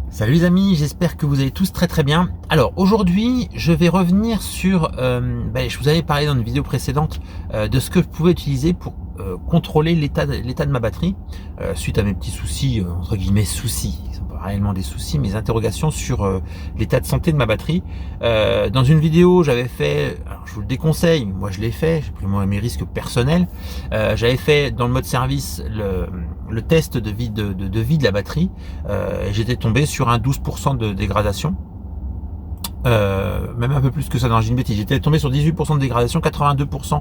Salut les amis, j'espère que vous allez tous très bien. Alors aujourd'hui, je vais revenir sur, je vous avais parlé dans une vidéo précédente de ce que je pouvais utiliser pour contrôler l'état de ma batterie suite à mes petits soucis, entre guillemets soucis, ils sont pas réellement des soucis, mes interrogations sur l'état de santé de ma batterie. Dans une vidéo, j'avais fait, alors je vous le déconseille, moi je l'ai fait, j'ai pris mes risques personnels, j'avais fait dans le mode service le test de vie de la batterie, et j'étais tombé sur un 12% de dégradation. Même un peu plus que ça, non, j'ai une bêtise, j'étais tombé sur 18% de dégradation, 82%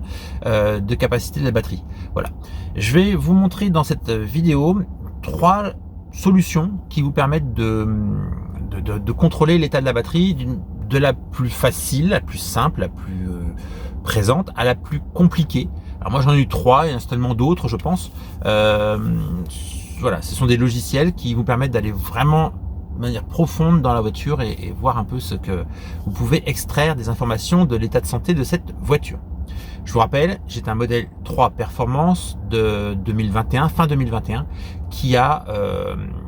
de capacité de la batterie. Voilà. Je vais vous montrer dans cette vidéo 3 solutions qui vous permettent de contrôler l'état de la batterie de la plus facile, la plus simple, la plus présente à la plus compliquée. Alors moi j'en ai eu 3, il y en a certainement d'autres je pense. Voilà, ce sont des logiciels qui vous permettent d'aller vraiment de manière profonde dans la voiture et voir un peu ce que vous pouvez extraire des informations de l'état de santé de cette voiture. Je vous rappelle, j'ai un modèle 3 Performance de 2021, fin 2021, qui a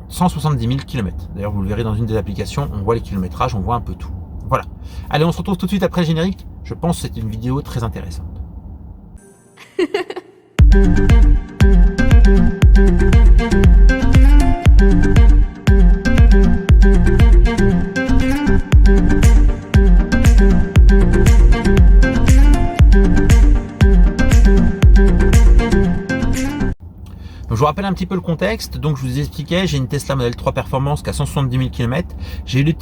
170 000 km. D'ailleurs, vous le verrez dans une des applications, on voit les kilométrages, on voit un peu tout. Voilà. Allez, on se retrouve tout de suite après le générique. Je pense que c'est une vidéo très intéressante. Donc, je vous rappelle un petit peu le contexte. Donc je vous expliquais, j'ai une Tesla Model 3 Performance qui a 170 000 km. J'ai eu des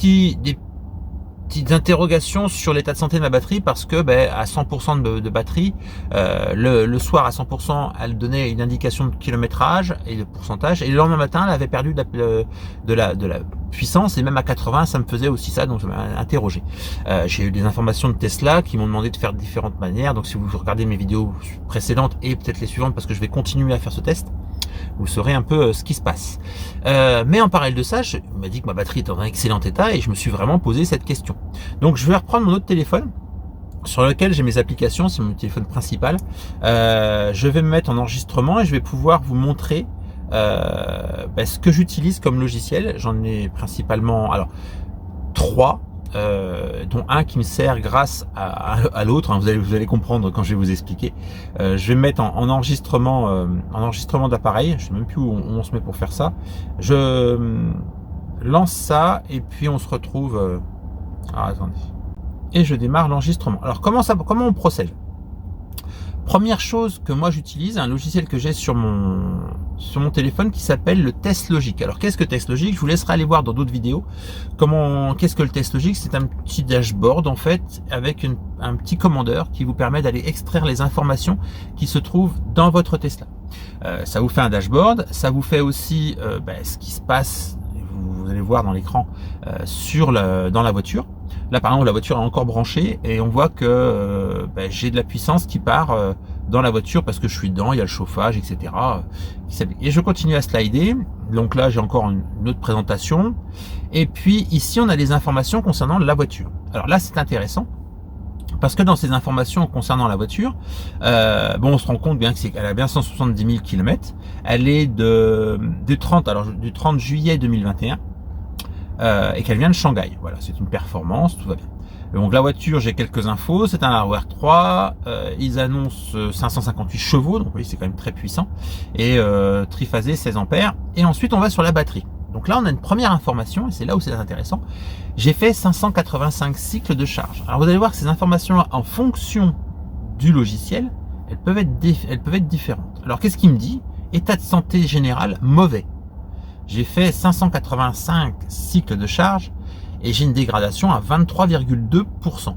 petites interrogations sur l'état de santé de ma batterie parce que à 100% de batterie, le soir à 100%, elle donnait une indication de kilométrage et de pourcentage, et le lendemain matin, elle avait perdu de la puissance, et même à 80, ça me faisait aussi ça, donc je m'ai interrogé. J'ai eu des informations de Tesla qui m'ont demandé de faire de différentes manières, donc si vous regardez mes vidéos précédentes et peut-être les suivantes, parce que je vais continuer à faire ce test, vous saurez un peu ce qui se passe. Mais en parallèle de ça, je m'a dit que ma batterie était en excellent état et je me suis vraiment posé cette question. Donc je vais reprendre mon autre téléphone sur lequel j'ai mes applications, c'est mon téléphone principal. Je vais me mettre en enregistrement et je vais pouvoir vous montrer ce que j'utilise comme logiciel. J'en ai principalement 3. Dont un qui me sert grâce à l'autre, hein, vous allez comprendre quand je vais vous expliquer. Je vais me mettre en enregistrement d'appareil, je sais même plus où on se met pour faire ça. Je lance ça et puis on se retrouve. Alors attendez. Et je démarre l'enregistrement. Alors comment on procède? Première chose que moi j'utilise, un logiciel que j'ai sur mon téléphone qui s'appelle le Test Logic. Alors qu'est-ce que Test Logic? Je vous laisserai aller voir dans d'autres vidéos qu'est-ce que le Test Logic. C'est un petit dashboard en fait avec un petit commandeur qui vous permet d'aller extraire les informations qui se trouvent dans votre Tesla. Ça vous fait un dashboard, ça vous fait aussi ce qui se passe, vous allez voir dans l'écran, dans la voiture. Là par exemple la voiture est encore branchée et on voit que j'ai de la puissance qui part dans la voiture parce que je suis dedans, il y a le chauffage, etc. Et je continue à slider. Donc là j'ai encore une autre présentation. Et puis ici on a les informations concernant la voiture. Alors là c'est intéressant parce que dans ces informations concernant la voiture, on se rend compte bien qu'elle a bien 170 000 km. Elle est du 30 juillet 2021. Et qu'elle vient de Shanghai. Voilà, c'est une performance, tout va bien. Donc la voiture, j'ai quelques infos, c'est un hardware 3, ils annoncent 558 chevaux, donc oui, c'est quand même très puissant, et triphasé 16 ampères. Et ensuite, on va sur la batterie. Donc là, on a une première information, et c'est là où c'est intéressant. J'ai fait 585 cycles de charge. Alors vous allez voir que ces informations-là, en fonction du logiciel, elles peuvent être différentes. Alors qu'est-ce qu'il me dit? État de santé général mauvais. J'ai fait 585 cycles de charge et j'ai une dégradation à 23,2%.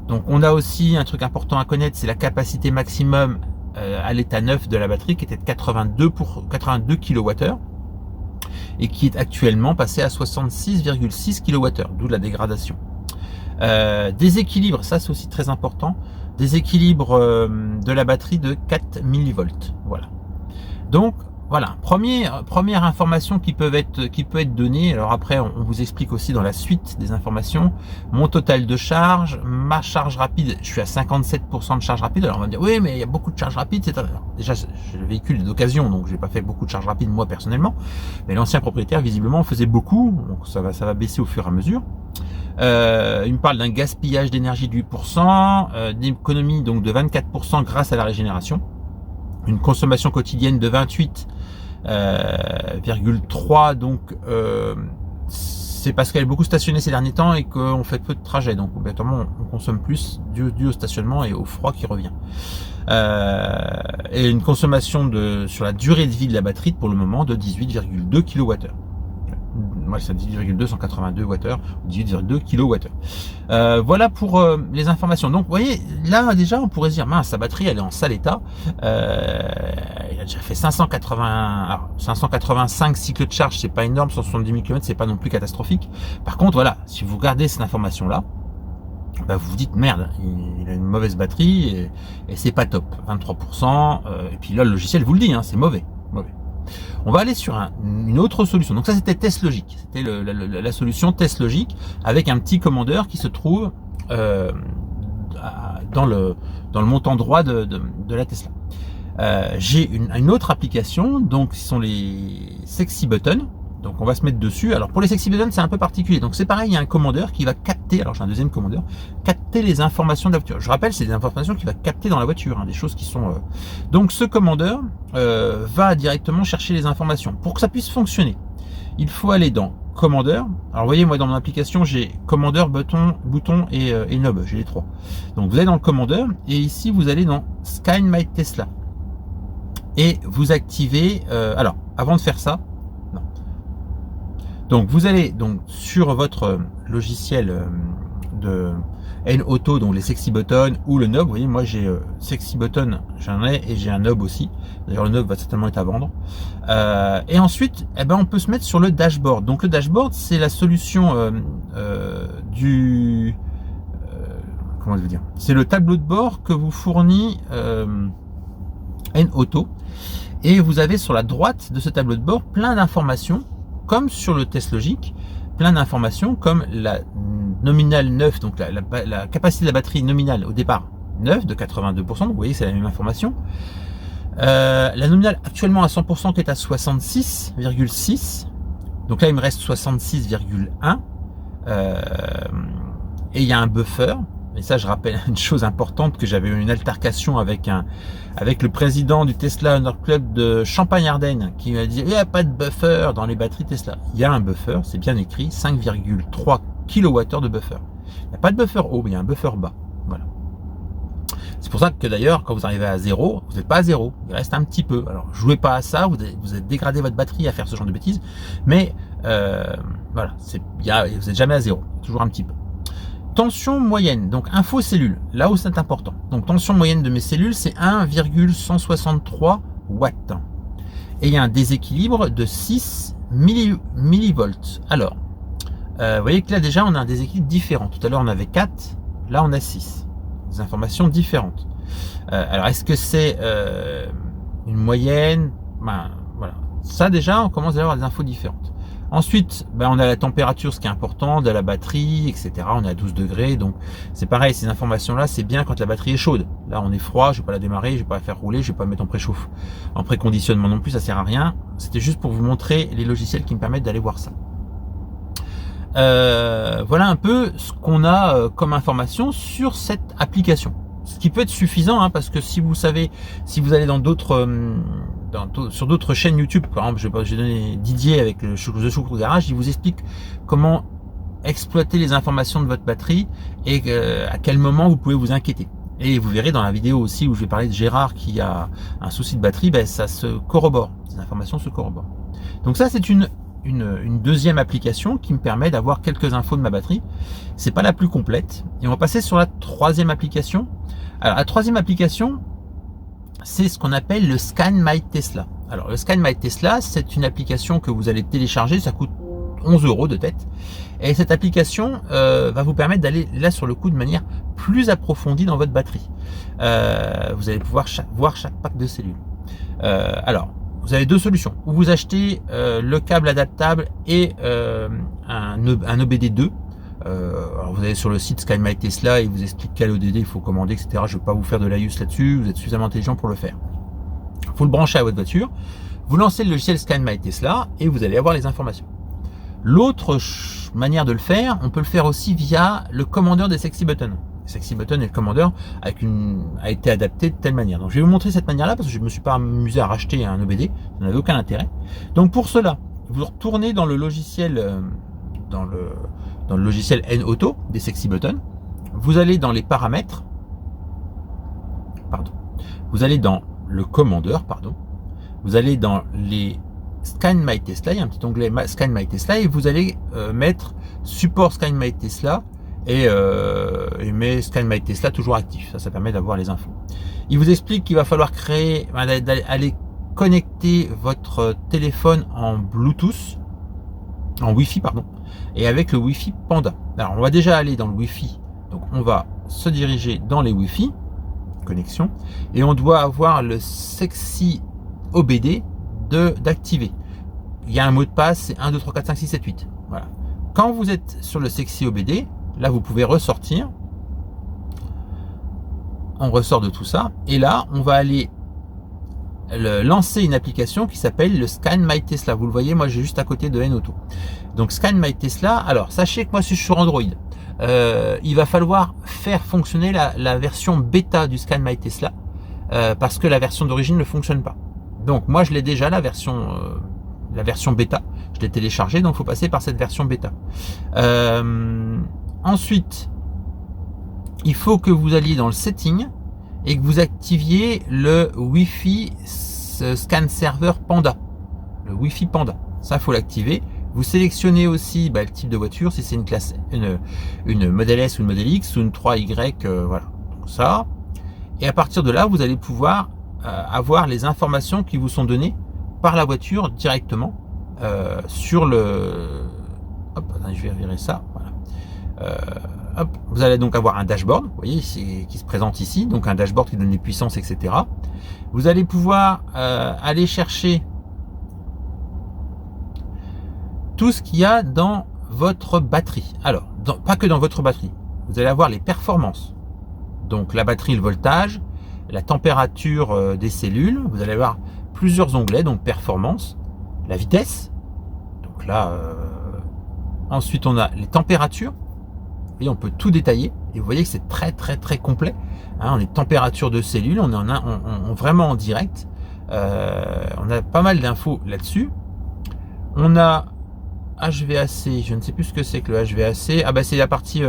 Donc on a aussi un truc important à connaître, c'est la capacité maximum à l'état neuf de la batterie qui était de 82 kWh et qui est actuellement passé à 66,6 kWh, d'où la dégradation. Déséquilibre, ça c'est aussi très important, déséquilibre de la batterie de 4 mV. Voilà. Donc voilà, première information qui peut être donnée. Alors après, on vous explique aussi dans la suite des informations. Mon total de charge, ma charge rapide, je suis à 57% de charge rapide. Alors on va me dire, oui, mais il y a beaucoup de charge rapide. Déjà, j'ai le véhicule d'occasion, donc j'ai pas fait beaucoup de charge rapide moi personnellement. Mais l'ancien propriétaire, visiblement, en faisait beaucoup. Donc ça va baisser au fur et à mesure. Il me parle d'un gaspillage d'énergie de 8%, d'économie donc de 24% grâce à la régénération. Une consommation quotidienne de 28,3, donc c'est parce qu'elle est beaucoup stationnée ces derniers temps et qu'on fait peu de trajets, donc obligatoirement on consomme plus dû au stationnement et au froid qui revient. Et une consommation sur la durée de vie de la batterie pour le moment de 18,2 kWh. Moi c'est 18,2 182 Wh, 18,2 kWh. Voilà pour les informations. Donc vous voyez, là déjà on pourrait se dire, mince, sa batterie elle est en sale état. Il a déjà fait 585 cycles de charge, c'est pas énorme, 170 000 km, c'est pas non plus catastrophique. Par contre voilà, si vous regardez cette information là, bah vous vous dites merde, il a une mauvaise batterie et c'est pas top, 23%, et puis là le logiciel vous le dit, hein, c'est mauvais. On va aller sur une autre solution. Donc ça c'était test logique, c'était la solution test logique avec un petit commandeur qui se trouve dans le montant droit de la Tesla. J'ai une autre application, donc ce sont les sexy buttons. Donc on va se mettre dessus. Alors pour les sexy buttons c'est un peu particulier. Donc c'est pareil, il y a un commandeur qui va capter, alors j'ai un deuxième commandeur, capter les informations de la voiture. Je rappelle, c'est des informations qu'il va capter dans la voiture, hein, des choses qui sont... Donc ce commandeur va directement chercher les informations. Pour que ça puisse fonctionner, il faut aller dans commandeur. Alors vous voyez, moi dans mon application j'ai commandeur, bouton et knob, j'ai les trois. Donc vous allez dans le commandeur et ici vous allez dans Scan My Tesla. Et vous activez... alors avant de faire ça, donc vous allez donc sur votre logiciel de N-Auto, donc les sexy buttons ou le knob. Vous voyez, moi j'ai sexy button, j'en ai et j'ai un knob aussi. D'ailleurs le knob va certainement être à vendre. Et ensuite, eh ben, on peut se mettre sur le dashboard. Donc le dashboard, c'est la solution comment je veux dire, c'est le tableau de bord que vous fournit N-Auto. Et vous avez sur la droite de ce tableau de bord plein d'informations, comme sur le test logique, plein d'informations comme la nominale 9, donc la capacité de la batterie nominale au départ 9 de 82%, donc vous voyez c'est la même information. La nominale actuellement à 100% qui est à 66,6, donc là il me reste 66,1, et il y a un buffer. Et ça, je rappelle une chose importante, que j'avais eu une altercation avec le président du Tesla Honor Club de Champagne-Ardenne qui m'a dit il n'y a pas de buffer dans les batteries Tesla. Il y a un buffer, c'est bien écrit, 5,3 kWh de buffer. Il n'y a pas de buffer haut, mais il y a un buffer bas. Voilà. C'est pour ça que d'ailleurs, quand vous arrivez à 0, vous n'êtes pas à 0, il reste un petit peu. Alors, jouez pas à ça, vous avez dégradé votre batterie à faire ce genre de bêtises, mais voilà, vous n'êtes jamais à 0, toujours un petit peu. Tension moyenne, donc info cellule, là où c'est important. Donc tension moyenne de mes cellules, c'est 1,163 watts. Et il y a un déséquilibre de 6 millivolts. Alors, vous voyez que là déjà on a un déséquilibre différent. Tout à l'heure on avait 4, là on a 6. Des informations différentes. Alors est-ce que c'est une moyenne? Ben, voilà. Ça déjà on commence à avoir des infos différentes. Ensuite, ben, on a la température, ce qui est important, de la batterie, etc. On est à 12 degrés, donc c'est pareil, ces informations-là, c'est bien quand la batterie est chaude. Là, on est froid, je vais pas la démarrer, je vais pas la faire rouler, je vais pas mettre en préchauffe, en préconditionnement non plus, ça sert à rien. C'était juste pour vous montrer les logiciels qui me permettent d'aller voir ça. Voilà un peu ce qu'on a comme information sur cette application. Ce qui peut être suffisant, hein, parce que si vous savez, si vous allez dans d'autres... sur d'autres chaînes YouTube, par exemple, j'ai donné Didier avec le Choucroute Garage, il vous explique comment exploiter les informations de votre batterie et à quel moment vous pouvez vous inquiéter. Et vous verrez dans la vidéo aussi où je vais parler de Gérard qui a un souci de batterie, ben, ça se corrobore, ces informations se corroborent. Donc ça c'est une deuxième application qui me permet d'avoir quelques infos de ma batterie. C'est pas la plus complète. Et on va passer sur la troisième application. Alors la troisième application, c'est ce qu'on appelle le Scan My Tesla. Alors le Scan My Tesla, c'est une application que vous allez télécharger, ça coûte 11 € de tête. Et cette application va vous permettre d'aller là sur le coup de manière plus approfondie dans votre batterie. Vous allez pouvoir voir chaque pack de cellules. Alors, vous avez deux solutions. Ou vous achetez le câble adaptable et un OBD2. Alors vous allez sur le site Sky My Tesla et il vous explique quel OBD il faut commander, etc. Je ne vais pas vous faire de l'AIUS là-dessus, vous êtes suffisamment intelligent pour le faire. Vous le branchez à votre voiture, vous lancez le logiciel Sky My Tesla et vous allez avoir les informations. L'autre manière de le faire, on peut le faire aussi via le commandeur des Sexy Button. Sexy Button et le commandeur a été adapté de telle manière. Donc je vais vous montrer cette manière-là parce que je ne me suis pas amusé à racheter un OBD, ça n'avait aucun intérêt. Donc pour cela, vous retournez dans le logiciel, dans le logiciel N-Auto des Sexy Button. Vous allez dans les paramètres, vous allez dans le commandeur, vous allez dans les Sky My Tesla, il y a un petit onglet Sky My Tesla et vous allez mettre support Sky My Tesla et met Sky My Tesla toujours actif. Ça permet d'avoir les infos. Il vous explique qu'il va falloir aller connecter votre téléphone en Bluetooth, en Wi-Fi et avec le Wi-Fi Panda. Alors on va déjà aller dans le Wi-Fi, donc on va se diriger dans les Wi-Fi connexion et on doit avoir le Sexy OBD d'activer. Il y a un mot de passe, c'est 1, 2, 3, 4, 5, 6, 7, 8. Voilà. Quand vous êtes sur le Sexy OBD, là vous pouvez ressortir. On ressort de tout ça et là on va aller lancer une application qui s'appelle le Sky My Tesla. Vous le voyez, moi j'ai juste à côté de N-Auto. Donc Sky My Tesla, alors sachez que moi si je suis sur Android, il va falloir faire fonctionner la version bêta du Sky My Tesla parce que la version d'origine ne fonctionne pas. Donc moi je l'ai déjà la version bêta, je l'ai téléchargée, donc il faut passer par cette version bêta. Ensuite, il faut que vous alliez dans le setting et que vous activiez le Wi-Fi Scan Server Panda. Le Wi-Fi Panda, ça il faut l'activer. Vous sélectionnez aussi le type de voiture, si c'est une classe, une Model S ou une Model X ou une 3Y, voilà. Donc ça. Et à partir de là, vous allez pouvoir avoir les informations qui vous sont données par la voiture directement sur le. Hop, je vais virer ça. Voilà. Hop, vous allez donc avoir un dashboard, vous voyez, qui se présente ici, donc un dashboard qui donne les puissances, etc. Vous allez pouvoir aller chercher tout ce qu'il y a dans votre batterie. Alors, pas que dans votre batterie. Vous allez avoir les performances. Donc la batterie, le voltage, la température des cellules. Vous allez avoir plusieurs onglets, donc performance, la vitesse. Donc là, ensuite on a les températures. Et on peut tout détailler et vous voyez que c'est très complet. On est température de cellules, on est vraiment en direct. On a pas mal d'infos là-dessus. On a HVAC, je ne sais plus ce que c'est que le HVAC. C'est la partie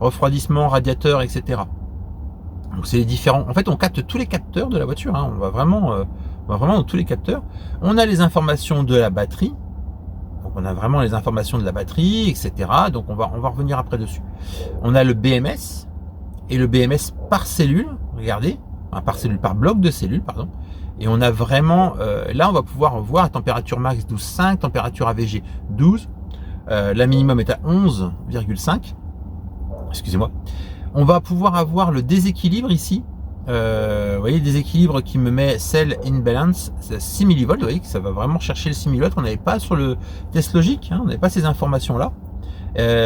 refroidissement, radiateur, etc. Donc c'est les différents. En fait, on capte tous les capteurs de la voiture. On va vraiment dans tous les capteurs. On a les informations de la batterie. Donc on a vraiment les informations de la batterie, etc. Donc on va revenir après dessus. On a le BMS et le BMS par cellule. Regardez, par bloc de cellules, pardon. Et on a vraiment, là on va pouvoir voir la température max 12,5, température AVG 12, la minimum est à 11,5. Excusez-moi. On va pouvoir avoir le déséquilibre ici. Vous voyez, déséquilibre qui me met cell in balance, c'est 6 mV, vous voyez que ça va vraiment chercher le 6 mV qu'on n'avait pas sur le test logique, on n'avait pas ces informations là.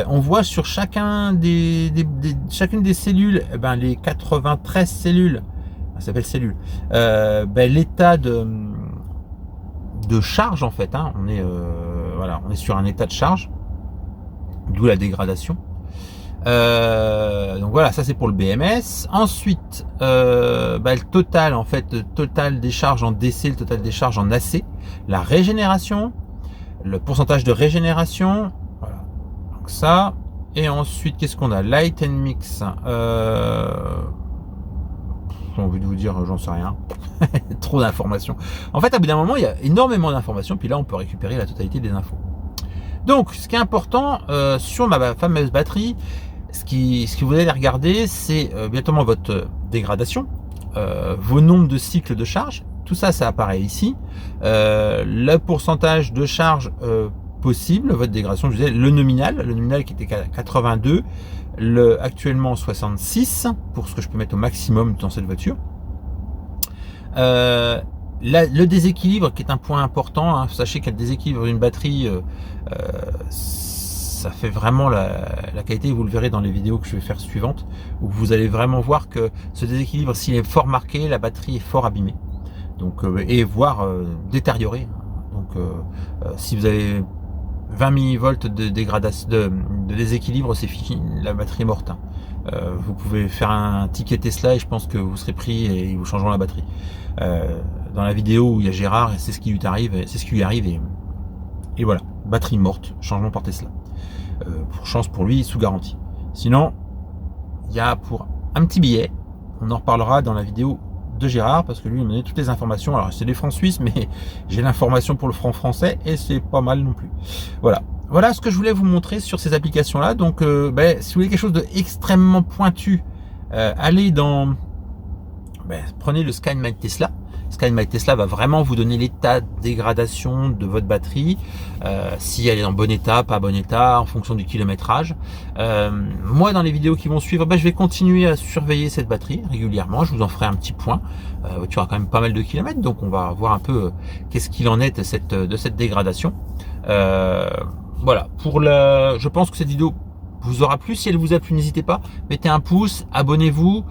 On voit sur chacune des cellules, les 93 cellules, ça s'appelle cellules, l'état de charge en fait, on est sur un état de charge, d'où la dégradation. Donc voilà, ça c'est pour le BMS. Ensuite, le total en fait, le total des charges en DC, le total des charges en AC, la régénération, le pourcentage de régénération, voilà. Donc ça. Et ensuite, qu'est-ce qu'on a? Light and Mix. J'ai envie de vous dire, j'en sais rien. Trop d'informations. En fait, à bout d'un moment, il y a énormément d'informations. Puis là, on peut récupérer la totalité des infos. Donc, ce qui est important sur ma fameuse batterie, ce que vous allez regarder, c'est bientôt votre dégradation, vos nombres de cycles de charge. Tout ça, ça apparaît ici. Le pourcentage de charge possible, votre dégradation, je disais, le nominal qui était 82, actuellement 66, pour ce que je peux mettre au maximum dans cette voiture. le déséquilibre qui est un point important, hein, sachez qu'il y a le déséquilibre d'une batterie, ça fait vraiment la qualité, vous le verrez dans les vidéos que je vais faire suivantes, où vous allez vraiment voir que ce déséquilibre, s'il est fort marqué, la batterie est fort abîmée, donc, et voire détériorée. Donc si vous avez 20 millivolts de dégradation, de déséquilibre, c'est fini, la batterie est morte. Hein. Vous pouvez faire un ticket Tesla et je pense que vous serez pris et ils vous changeront la batterie. Dans la vidéo où il y a Gérard, c'est ce qui lui arrive, et voilà, batterie morte, changement par Tesla. Pour chance pour lui, sous garantie. Sinon, il y a pour un petit billet, on en reparlera dans la vidéo de Gérard, parce que lui il m'a donné toutes les informations. Alors c'est des francs suisses, mais j'ai l'information pour le franc français et c'est pas mal non plus. Voilà ce que je voulais vous montrer sur ces applications là. Donc si vous voulez quelque chose d'extrêmement pointu, allez dans prenez le Scan My Tesla. Scan My Tesla va vraiment vous donner l'état de dégradation de votre batterie, si elle est en bon état, pas bon état, en fonction du kilométrage. Moi, dans les vidéos qui vont suivre, je vais continuer à surveiller cette batterie régulièrement. Je vous en ferai un petit point. Tu auras quand même pas mal de kilomètres, donc on va voir un peu qu'est-ce qu'il en est de cette dégradation. Voilà. Je pense que cette vidéo vous aura plu. Si elle vous a plu, n'hésitez pas, mettez un pouce, abonnez-vous.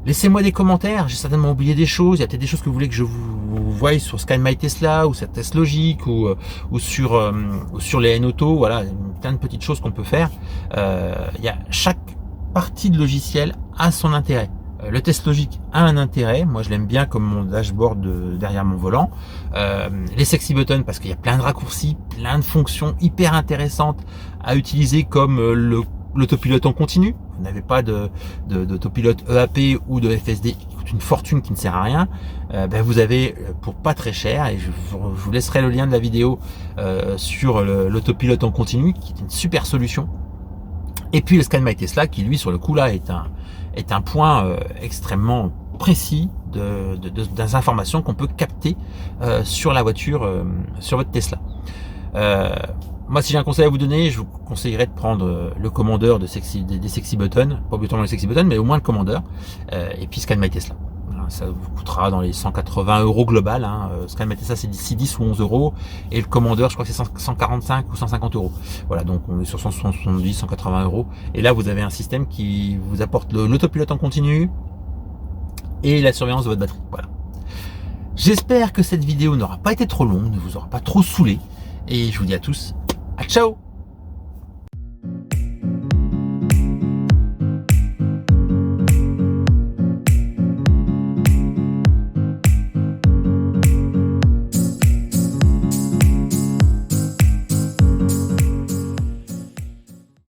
Laissez-moi des commentaires, j'ai certainement oublié des choses, il y a peut-être des choses que vous voulez que je vous voie sur Scan My Tesla ou cette test logique ou sur les N-Auto, voilà, plein de petites choses qu'on peut faire. Chaque partie de logiciel a son intérêt. Le test logique a un intérêt, moi je l'aime bien comme mon dashboard derrière mon volant. Les sexy buttons parce qu'il y a plein de raccourcis, plein de fonctions hyper intéressantes à utiliser comme l'autopilote en continu. Vous n'avez pas d'autopilote EAP ou de FSD qui coûte une fortune, qui ne sert à rien. Vous avez pour pas très cher, et je vous laisserai le lien de la vidéo sur l'autopilote en continu, qui est une super solution. Et puis le Scan My Tesla, qui lui sur le coup là est un point extrêmement précis des informations qu'on peut capter sur la voiture, sur votre Tesla. Moi, si j'ai un conseil à vous donner, je vous conseillerais de prendre le commandeur des sexy buttons, pas obligatoirement les sexy buttons, mais au moins le commandeur, et puis Scan My Tesla. Ça vous coûtera dans les 180 € global. Hein. Scan My Tesla, c'est d'ici 10 ou 11 €, et le commandeur, je crois que c'est 145 ou 150 €. Voilà, donc on est sur 170, 180 €. Et là, vous avez un système qui vous apporte l'autopilote en continu et la surveillance de votre batterie. Voilà. J'espère que cette vidéo n'aura pas été trop longue, ne vous aura pas trop saoulé, et je vous dis à tous, ciao!